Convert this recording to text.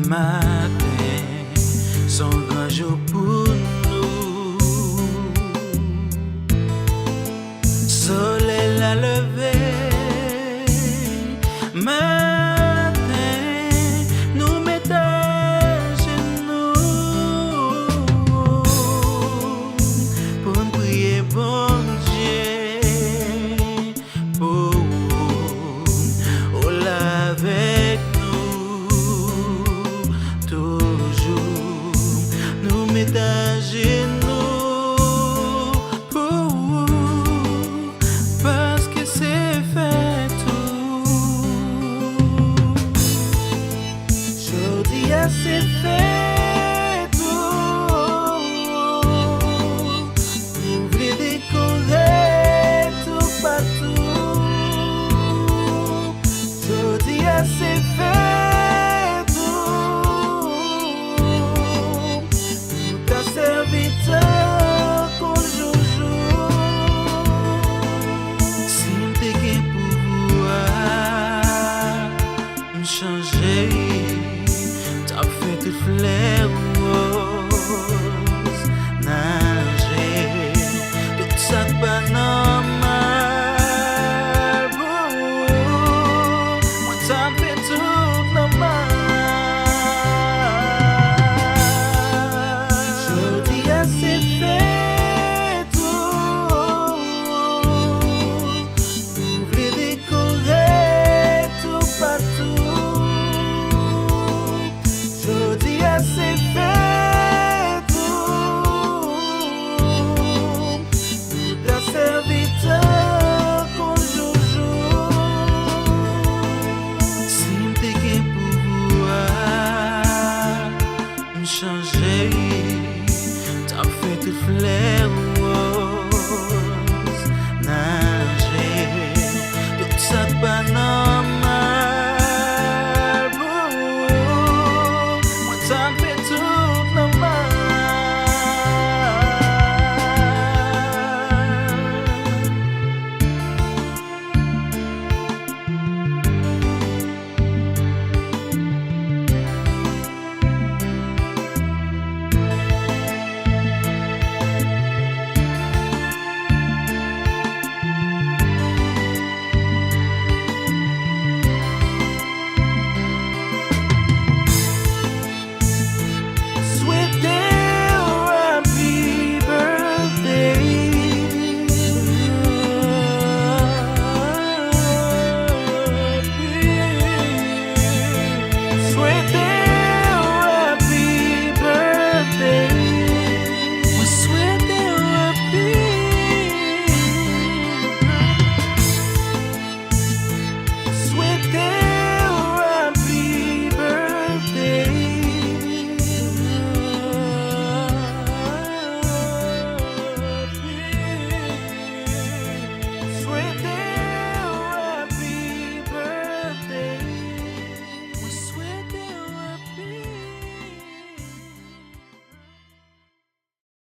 Matin, son grand jour pour nous. Soleil la levé, matin, nous mettons à genoux pour nous prier, bon Dieu, pour avec toujours nous mettre à genoux parce que c'est fait tout. Je dis c'est fait tout. Vous voulez décorer tout partout. Je dis c'est fait. Changer, t'as fait tes fleurs roses, nager, tout ça pas normal. Moi t'as fait tout normal. Je dis c'est fait tout. Vous voulez décorer tout partout. C'est fait tout. T'as serviteur qu'on joue. Si m'te gen pouvoir